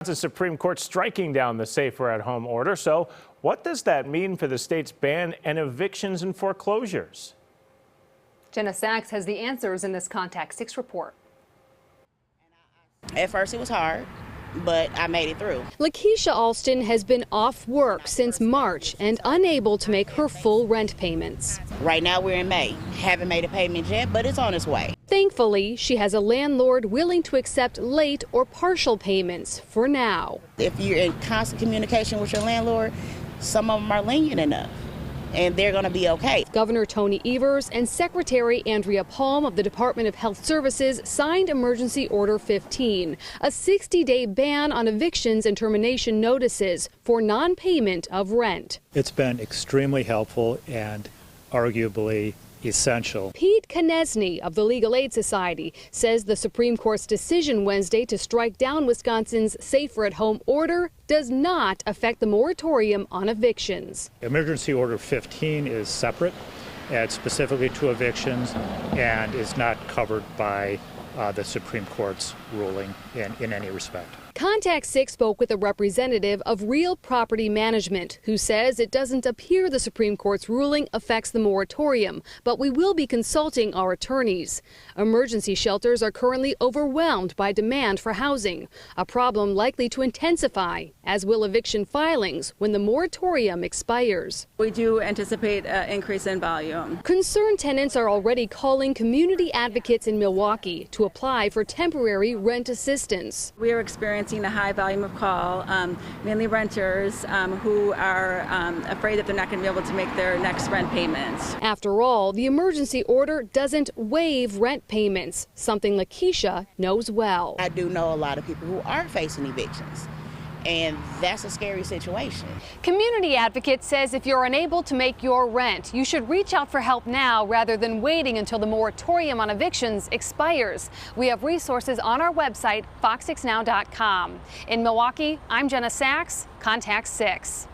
The Supreme Court striking down the safer at home order. So what does that mean for the state's ban on evictions and foreclosures? Jenna Sachs has the answers in this Contact 6 report. At first it was hard, but I made it through. Lakeisha Alston has been off work since March and unable to make her full rent payments. Right now we're in May. Haven't made a payment yet, but it's on its way. Thankfully, she has a landlord willing to accept late or partial payments for now. If you're in constant communication with your landlord, some of them are lenient enough, and they're going to be okay. Governor Tony Evers and Secretary Andrea Palm of the Department of Health Services signed Emergency Order 15, a 60-day ban on evictions and termination notices for non-payment of rent. It's been extremely helpful and arguably essential. Pete Konechny of the Legal Aid Society says the Supreme Court's decision Wednesday to strike down Wisconsin's safer at home order does not affect the moratorium on evictions. Emergency Order 15 is separate, adds specifically to evictions, and is not covered by the Supreme Court's ruling in any respect. Contact 6 spoke with a representative of Real Property Management who says it doesn't appear the Supreme Court's ruling affects the moratorium, but we will be consulting our attorneys. Emergency shelters are currently overwhelmed by demand for housing, a problem likely to intensify, as will eviction filings when the moratorium expires. We do anticipate an increase in volume. Concerned tenants are already calling community advocates in Milwaukee to apply for temporary rent assistance. We are experiencing a high volume of call, mainly renters who are afraid that they're not going to be able to make their next rent payments. After all, the emergency order doesn't waive rent payments, something Lakeisha knows well. I do know a lot of people who are facing evictions, and that's a scary situation. Community Advocate says if you're unable to make your rent, you should reach out for help now rather than waiting until the moratorium on evictions expires. We have resources on our website, fox6now.com. In Milwaukee, I'm Jenna Sachs, Contact 6.